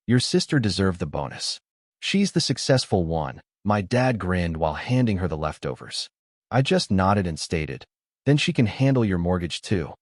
Your sister deserved the bonus. She's the successful one. My dad grinned while handing her the leftovers. I just nodded and stated, then she can handle your mortgage too.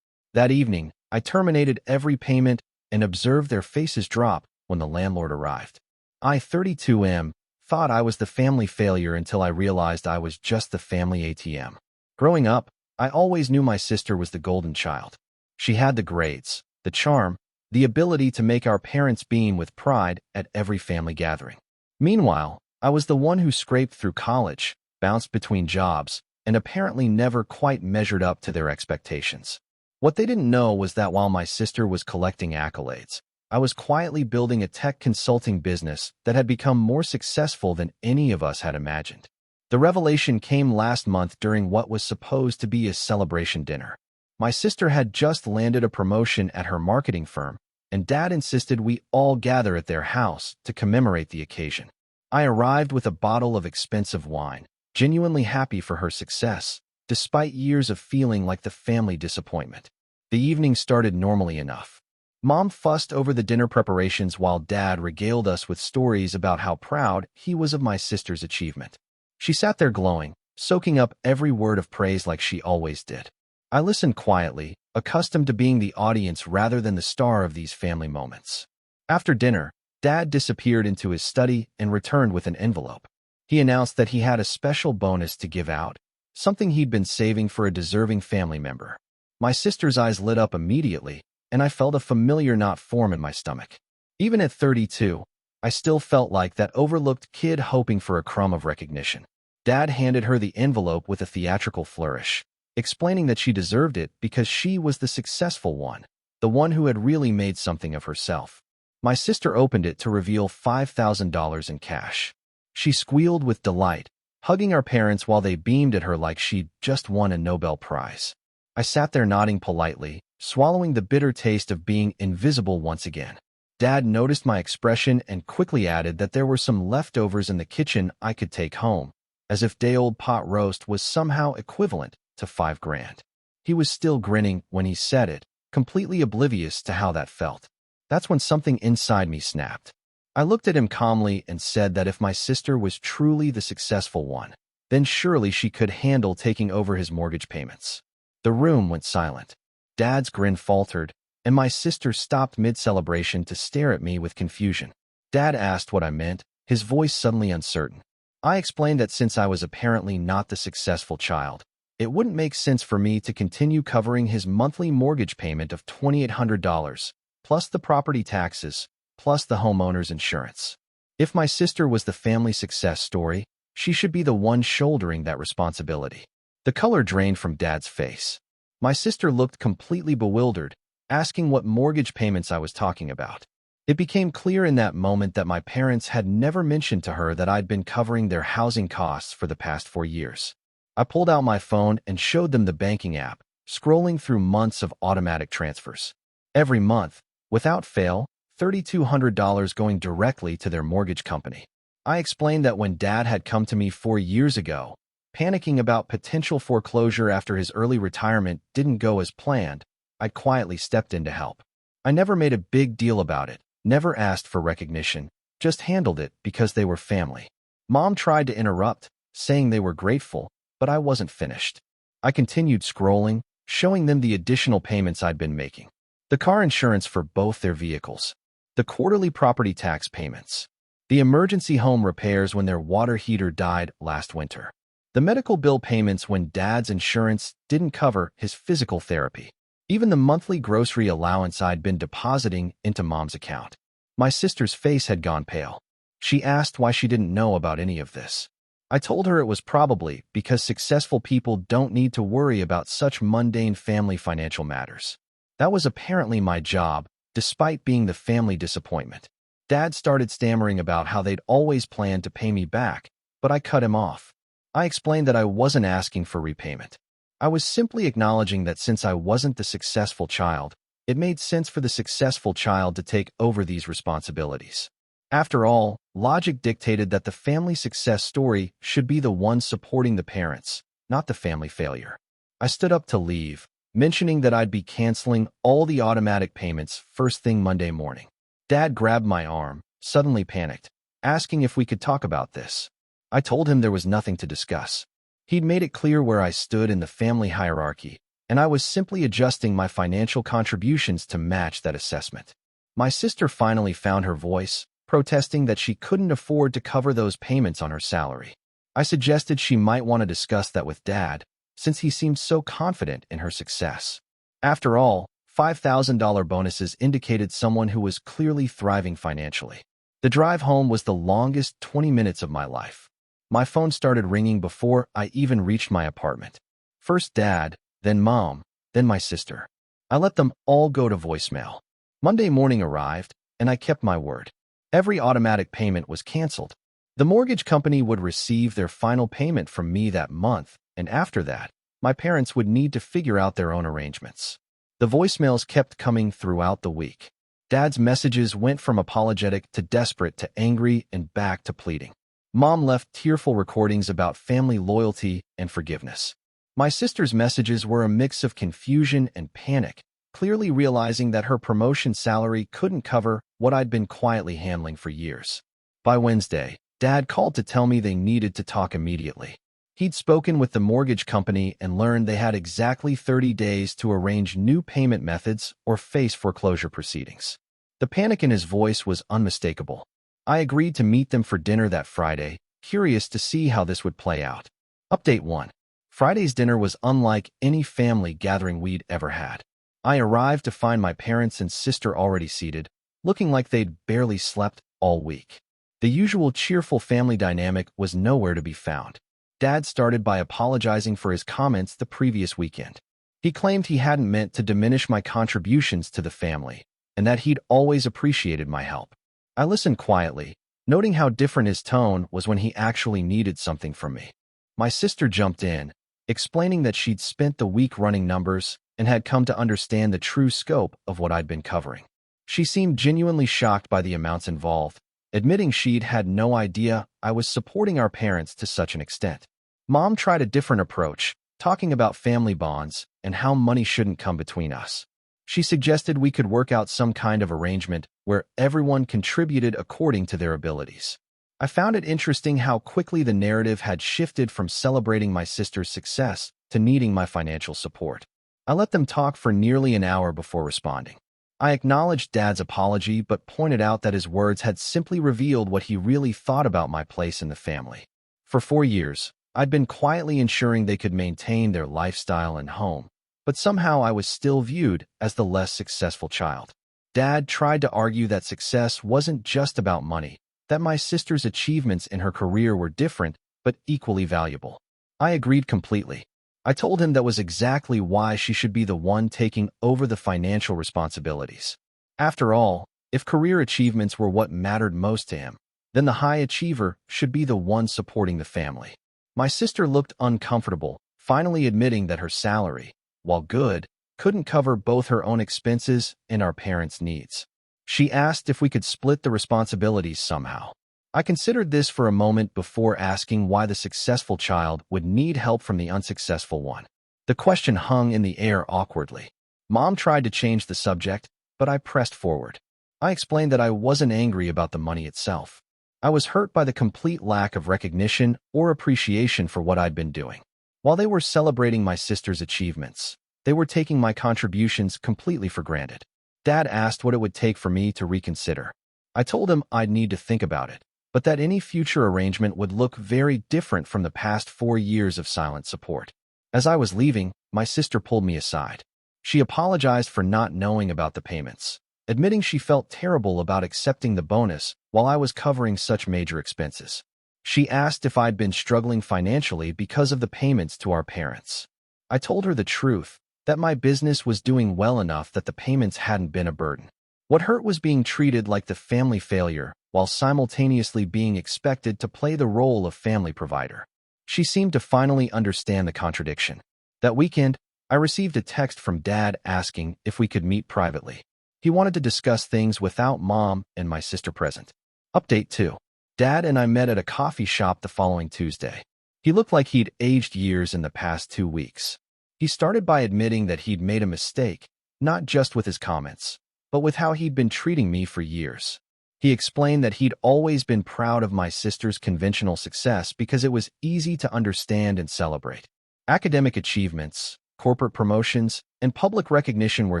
That evening, I terminated every payment and observed their faces drop when the landlord arrived. I, 32M, thought I was the family failure until I realized I was just the family ATM. Growing up, I always knew my sister was the golden child. She had the grades, the charm, the ability to make our parents beam with pride at every family gathering. Meanwhile, I was the one who scraped through college, bounced between jobs, and apparently never quite measured up to their expectations. What they didn't know was that while my sister was collecting accolades, I was quietly building a tech consulting business that had become more successful than any of us had imagined. The revelation came last month during what was supposed to be a celebration dinner. My sister had just landed a promotion at her marketing firm, and Dad insisted we all gather at their house to commemorate the occasion. I arrived with a bottle of expensive wine, genuinely happy for her success, despite years of feeling like the family disappointment. The evening started normally enough. Mom fussed over the dinner preparations while Dad regaled us with stories about how proud he was of my sister's achievement. She sat there glowing, soaking up every word of praise like she always did. I listened quietly, accustomed to being the audience rather than the star of these family moments. After dinner, Dad disappeared into his study and returned with an envelope. He announced that he had a special bonus to give out, something he'd been saving for a deserving family member. My sister's eyes lit up immediately, and I felt a familiar knot form in my stomach. Even at 32, I still felt like that overlooked kid hoping for a crumb of recognition. Dad handed her the envelope with a theatrical flourish, explaining that she deserved it because she was the successful one, the one who had really made something of herself. My sister opened it to reveal $5,000 in cash. She squealed with delight, hugging our parents while they beamed at her like she'd just won a Nobel Prize. I sat there nodding politely, swallowing the bitter taste of being invisible once again. Dad noticed my expression and quickly added that there were some leftovers in the kitchen I could take home, as if day-old pot roast was somehow equivalent to $5,000. He was still grinning when he said it, completely oblivious to how that felt. That's when something inside me snapped. I looked at him calmly and said that if my sister was truly the successful one, then surely she could handle taking over his mortgage payments. The room went silent. Dad's grin faltered, and my sister stopped mid-celebration to stare at me with confusion. Dad asked what I meant, his voice suddenly uncertain. I explained that since I was apparently not the successful child, it wouldn't make sense for me to continue covering his monthly mortgage payment of $2,800, plus the property taxes, plus the homeowner's insurance. If my sister was the family success story, she should be the one shouldering that responsibility. The color drained from Dad's face. My sister looked completely bewildered, asking what mortgage payments I was talking about. It became clear in that moment that my parents had never mentioned to her that I'd been covering their housing costs for the past 4 years. I pulled out my phone and showed them the banking app, scrolling through months of automatic transfers. Every month, without fail, $3,200 going directly to their mortgage company. I explained that when Dad had come to me 4 years ago, panicking about potential foreclosure after his early retirement didn't go as planned, I'd quietly stepped in to help. I never made a big deal about it, never asked for recognition, just handled it because they were family. Mom tried to interrupt, saying they were grateful, but I wasn't finished. I continued scrolling, showing them the additional payments I'd been making. The car insurance for both their vehicles, the quarterly property tax payments, the emergency home repairs when their water heater died last winter, the medical bill payments when Dad's insurance didn't cover his physical therapy, even the monthly grocery allowance I'd been depositing into Mom's account. My sister's face had gone pale. She asked why she didn't know about any of this. I told her it was probably because successful people don't need to worry about such mundane family financial matters. That was apparently my job, despite being the family disappointment. Dad started stammering about how they'd always planned to pay me back, but I cut him off. I explained that I wasn't asking for repayment. I was simply acknowledging that since I wasn't the successful child, it made sense for the successful child to take over these responsibilities. After all, logic dictated that the family success story should be the one supporting the parents, not the family failure. I stood up to leave, mentioning that I'd be canceling all the automatic payments first thing Monday morning. Dad grabbed my arm, suddenly panicked, asking if we could talk about this. I told him there was nothing to discuss. He'd made it clear where I stood in the family hierarchy, and I was simply adjusting my financial contributions to match that assessment. My sister finally found her voice, protesting that she couldn't afford to cover those payments on her salary. I suggested she might want to discuss that with Dad, since he seemed so confident in her success. After all, $5,000 bonuses indicated someone who was clearly thriving financially. The drive home was the longest 20 minutes of my life. My phone started ringing before I even reached my apartment. First Dad, then Mom, then my sister. I let them all go to voicemail. Monday morning arrived, and I kept my word. Every automatic payment was canceled. The mortgage company would receive their final payment from me that month, and after that, my parents would need to figure out their own arrangements. The voicemails kept coming throughout the week. Dad's messages went from apologetic to desperate to angry and back to pleading. Mom left tearful recordings about family loyalty and forgiveness. My sister's messages were a mix of confusion and panic, clearly realizing that her promotion salary couldn't cover what I'd been quietly handling for years. By Wednesday, Dad called to tell me they needed to talk immediately. He'd spoken with the mortgage company and learned they had exactly 30 days to arrange new payment methods or face foreclosure proceedings. The panic in his voice was unmistakable. I agreed to meet them for dinner that Friday, curious to see how this would play out. Update 1. Friday's dinner was unlike any family gathering we'd ever had. I arrived to find my parents and sister already seated, looking like they'd barely slept all week. The usual cheerful family dynamic was nowhere to be found. Dad started by apologizing for his comments the previous weekend. He claimed he hadn't meant to diminish my contributions to the family, and that he'd always appreciated my help. I listened quietly, noting how different his tone was when he actually needed something from me. My sister jumped in, explaining that she'd spent the week running numbers and had come to understand the true scope of what I'd been covering. She seemed genuinely shocked by the amounts involved, admitting she'd had no idea I was supporting our parents to such an extent. Mom tried a different approach, talking about family bonds and how money shouldn't come between us. She suggested we could work out some kind of arrangement where everyone contributed according to their abilities. I found it interesting how quickly the narrative had shifted from celebrating my sister's success to needing my financial support. I let them talk for nearly an hour before responding. I acknowledged Dad's apology but pointed out that his words had simply revealed what he really thought about my place in the family. For 4 years, I'd been quietly ensuring they could maintain their lifestyle and home, but somehow I was still viewed as the less successful child. Dad tried to argue that success wasn't just about money, that my sister's achievements in her career were different but equally valuable. I agreed completely. I told him that was exactly why she should be the one taking over the financial responsibilities. After all, if career achievements were what mattered most to him, then the high achiever should be the one supporting the family. My sister looked uncomfortable, finally admitting that her salary, while good, couldn't cover both her own expenses and our parents' needs. She asked if we could split the responsibilities somehow. I considered this for a moment before asking why the successful child would need help from the unsuccessful one. The question hung in the air awkwardly. Mom tried to change the subject, but I pressed forward. I explained that I wasn't angry about the money itself. I was hurt by the complete lack of recognition or appreciation for what I'd been doing. While they were celebrating my sister's achievements, they were taking my contributions completely for granted. Dad asked what it would take for me to reconsider. I told him I'd need to think about it, but that any future arrangement would look very different from the past 4 years of silent support. As I was leaving, my sister pulled me aside. She apologized for not knowing about the payments, admitting she felt terrible about accepting the bonus while I was covering such major expenses. She asked if I'd been struggling financially because of the payments to our parents. I told her the truth, that my business was doing well enough that the payments hadn't been a burden. What hurt was being treated like the family failure while simultaneously being expected to play the role of family provider. She seemed to finally understand the contradiction. That weekend, I received a text from Dad asking if we could meet privately. He wanted to discuss things without Mom and my sister present. Update 2. Dad and I met at a coffee shop the following Tuesday. He looked like he'd aged years in the past 2 weeks. He started by admitting that he'd made a mistake, not just with his comments, but with how he'd been treating me for years. He explained that he'd always been proud of my sister's conventional success because it was easy to understand and celebrate. Academic achievements, corporate promotions, and public recognition were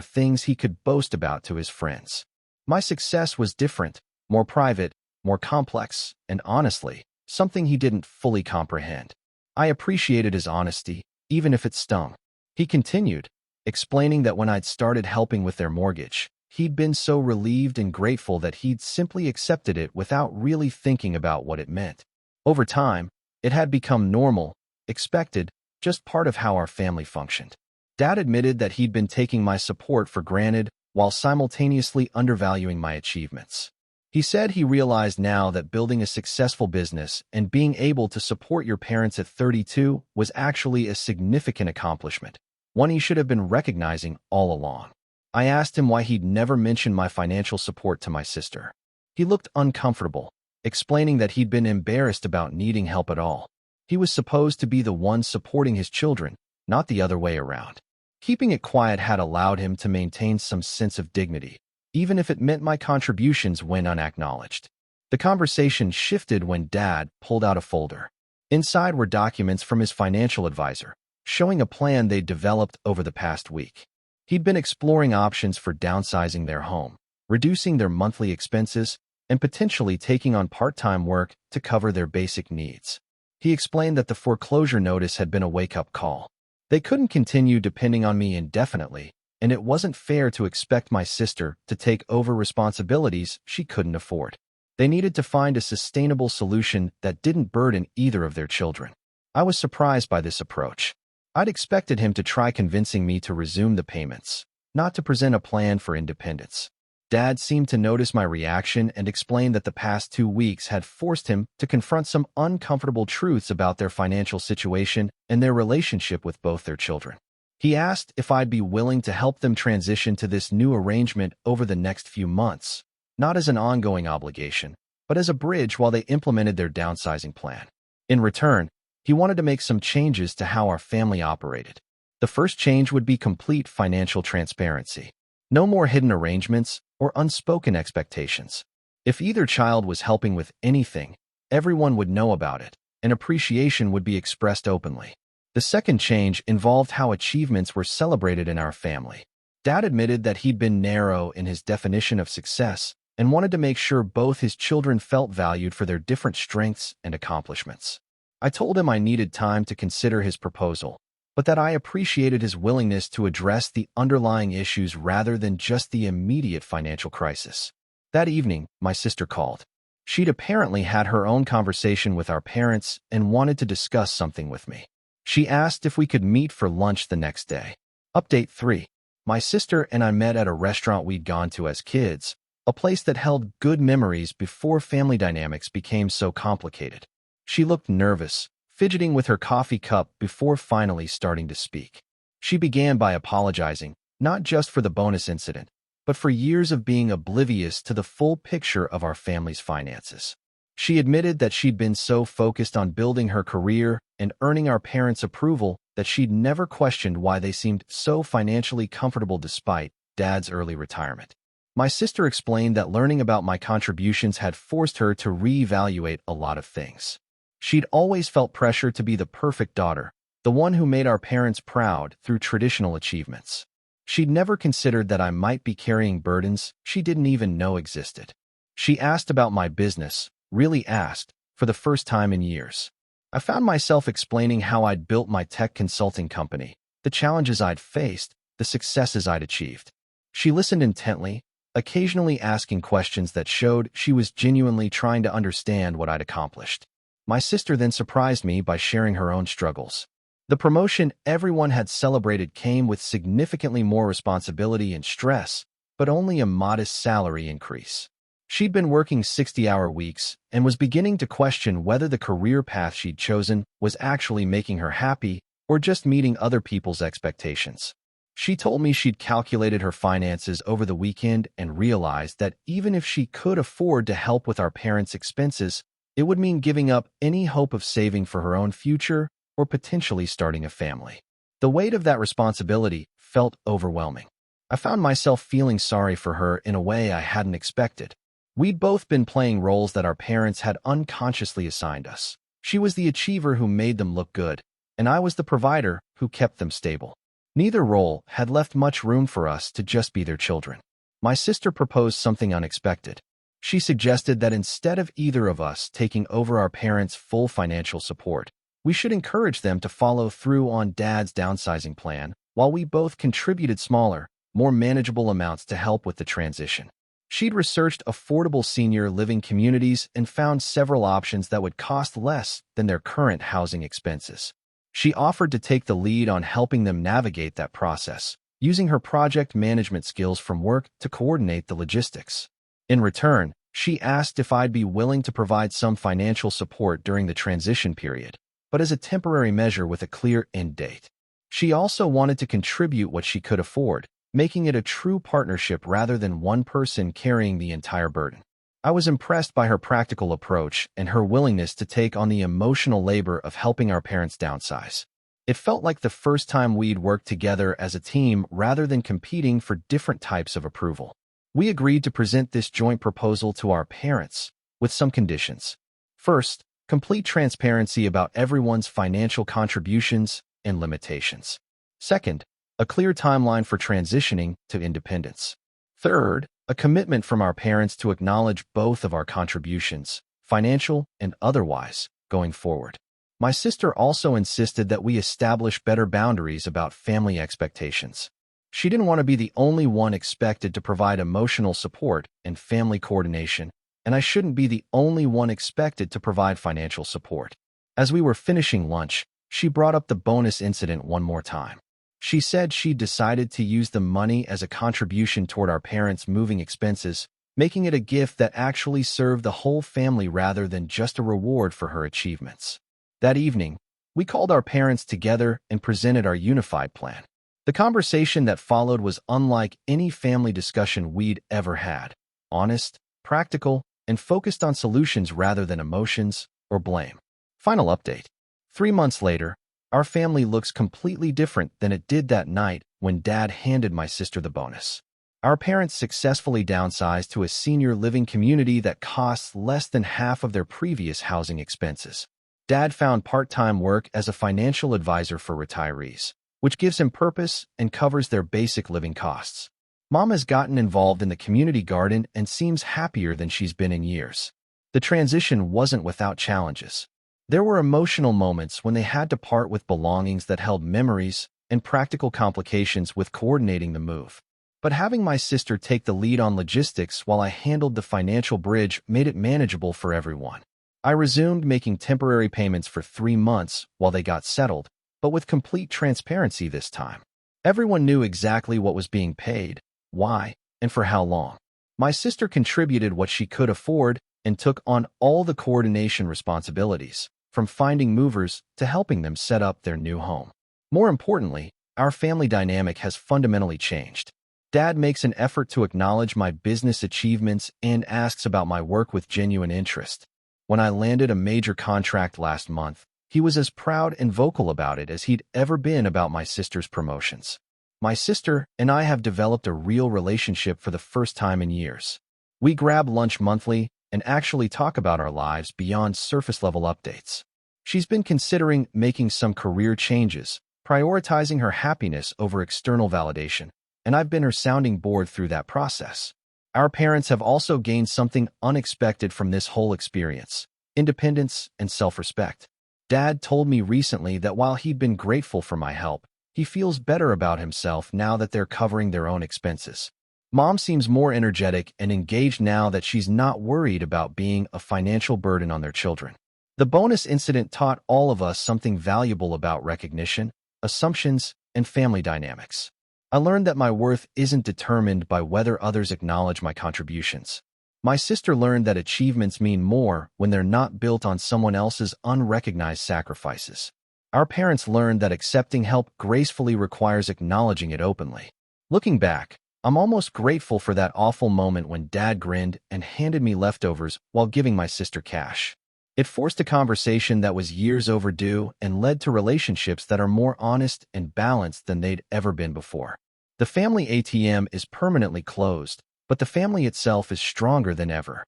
things he could boast about to his friends. My success was different, more private, more complex, and honestly, something he didn't fully comprehend. I appreciated his honesty, even if it stung. He continued, explaining that when I'd started helping with their mortgage, he'd been so relieved and grateful that he'd simply accepted it without really thinking about what it meant. Over time, it had become normal, expected, just part of how our family functioned. Dad admitted that he'd been taking my support for granted while simultaneously undervaluing my achievements. He said he realized now that building a successful business and being able to support your parents at 32 was actually a significant accomplishment, one he should have been recognizing all along. I asked him why he'd never mentioned my financial support to my sister. He looked uncomfortable, explaining that he'd been embarrassed about needing help at all. He was supposed to be the one supporting his children, not the other way around. Keeping it quiet had allowed him to maintain some sense of dignity, even if it meant my contributions went unacknowledged. The conversation shifted when Dad pulled out a folder. Inside were documents from his financial advisor, showing a plan they'd developed over the past week. He'd been exploring options for downsizing their home, reducing their monthly expenses, and potentially taking on part-time work to cover their basic needs. He explained that the foreclosure notice had been a wake-up call. They couldn't continue depending on me indefinitely, and it wasn't fair to expect my sister to take over responsibilities she couldn't afford. They needed to find a sustainable solution that didn't burden either of their children. I was surprised by this approach. I'd expected him to try convincing me to resume the payments, not to present a plan for independence. Dad seemed to notice my reaction and explained that the past 2 weeks had forced him to confront some uncomfortable truths about their financial situation and their relationship with both their children. He asked if I'd be willing to help them transition to this new arrangement over the next few months, not as an ongoing obligation, but as a bridge while they implemented their downsizing plan. In return, he wanted to make some changes to how our family operated. The first change would be complete financial transparency. No more hidden arrangements or unspoken expectations. If either child was helping with anything, everyone would know about it, and appreciation would be expressed openly. The second change involved how achievements were celebrated in our family. Dad admitted that he'd been narrow in his definition of success and wanted to make sure both his children felt valued for their different strengths and accomplishments. I told him I needed time to consider his proposal, but that I appreciated his willingness to address the underlying issues rather than just the immediate financial crisis. That evening, my sister called. She'd apparently had her own conversation with our parents and wanted to discuss something with me. She asked if we could meet for lunch the next day. Update 3. My sister and I met at a restaurant we'd gone to as kids, a place that held good memories before family dynamics became so complicated. She looked nervous, fidgeting with her coffee cup before finally starting to speak. She began by apologizing, not just for the bonus incident, but for years of being oblivious to the full picture of our family's finances. She admitted that she'd been so focused on building her career and earning our parents' approval that she'd never questioned why they seemed so financially comfortable despite Dad's early retirement. My sister explained that learning about my contributions had forced her to reevaluate a lot of things. She'd always felt pressure to be the perfect daughter, the one who made our parents proud through traditional achievements. She'd never considered that I might be carrying burdens she didn't even know existed. She asked about my business, really asked, for the first time in years. I found myself explaining how I'd built my tech consulting company, the challenges I'd faced, the successes I'd achieved. She listened intently, occasionally asking questions that showed she was genuinely trying to understand what I'd accomplished. My sister then surprised me by sharing her own struggles. The promotion everyone had celebrated came with significantly more responsibility and stress, but only a modest salary increase. She'd been working 60-hour weeks and was beginning to question whether the career path she'd chosen was actually making her happy or just meeting other people's expectations. She told me she'd calculated her finances over the weekend and realized that even if she could afford to help with our parents' expenses, it would mean giving up any hope of saving for her own future or potentially starting a family. The weight of that responsibility felt overwhelming. I found myself feeling sorry for her in a way I hadn't expected. We'd both been playing roles that our parents had unconsciously assigned us. She was the achiever who made them look good, and I was the provider who kept them stable. Neither role had left much room for us to just be their children. My sister proposed something unexpected. She suggested that instead of either of us taking over our parents' full financial support, we should encourage them to follow through on Dad's downsizing plan, while we both contributed smaller, more manageable amounts to help with the transition. She'd researched affordable senior living communities and found several options that would cost less than their current housing expenses. She offered to take the lead on helping them navigate that process, using her project management skills from work to coordinate the logistics. In return, she asked if I'd be willing to provide some financial support during the transition period, but as a temporary measure with a clear end date. She also wanted to contribute what she could afford, making it a true partnership rather than one person carrying the entire burden. I was impressed by her practical approach and her willingness to take on the emotional labor of helping our parents downsize. It felt like the first time we'd worked together as a team rather than competing for different types of approval. We agreed to present this joint proposal to our parents, with some conditions. First, complete transparency about everyone's financial contributions and limitations. Second, a clear timeline for transitioning to independence. Third, a commitment from our parents to acknowledge both of our contributions, financial and otherwise, going forward. My sister also insisted that we establish better boundaries about family expectations. She didn't want to be the only one expected to provide emotional support and family coordination, and I shouldn't be the only one expected to provide financial support. As we were finishing lunch, she brought up the bonus incident one more time. She said she decided to use the money as a contribution toward our parents' moving expenses, making it a gift that actually served the whole family rather than just a reward for her achievements. That evening, we called our parents together and presented our unified plan. The conversation that followed was unlike any family discussion we'd ever had. Honest, practical, and focused on solutions rather than emotions or blame. Final update. 3 months later, our family looks completely different than it did that night when Dad handed my sister the bonus. Our parents successfully downsized to a senior living community that costs less than half of their previous housing expenses. Dad found part-time work as a financial advisor for retirees, which gives him purpose and covers their basic living costs. Mom has gotten involved in the community garden and seems happier than she's been in years. The transition wasn't without challenges. There were emotional moments when they had to part with belongings that held memories and practical complications with coordinating the move. But having my sister take the lead on logistics while I handled the financial bridge made it manageable for everyone. I resumed making temporary payments for 3 months while they got settled, but with complete transparency this time. Everyone knew exactly what was being paid, why, and for how long. My sister contributed what she could afford and took on all the coordination responsibilities, from finding movers to helping them set up their new home. More importantly, our family dynamic has fundamentally changed. Dad makes an effort to acknowledge my business achievements and asks about my work with genuine interest. When I landed a major contract last month, he was as proud and vocal about it as he'd ever been about my sister's promotions. My sister and I have developed a real relationship for the first time in years. We grab lunch monthly and actually talk about our lives beyond surface-level updates. She's been considering making some career changes, prioritizing her happiness over external validation, and I've been her sounding board through that process. Our parents have also gained something unexpected from this whole experience: independence and self-respect. Dad told me recently that while he'd been grateful for my help, he feels better about himself now that they're covering their own expenses. Mom seems more energetic and engaged now that she's not worried about being a financial burden on their children. The bonus incident taught all of us something valuable about recognition, assumptions, and family dynamics. I learned that my worth isn't determined by whether others acknowledge my contributions. My sister learned that achievements mean more when they're not built on someone else's unrecognized sacrifices. Our parents learned that accepting help gracefully requires acknowledging it openly. Looking back, I'm almost grateful for that awful moment when Dad grinned and handed me leftovers while giving my sister cash. It forced a conversation that was years overdue and led to relationships that are more honest and balanced than they'd ever been before. The family ATM is permanently closed, but the family itself is stronger than ever.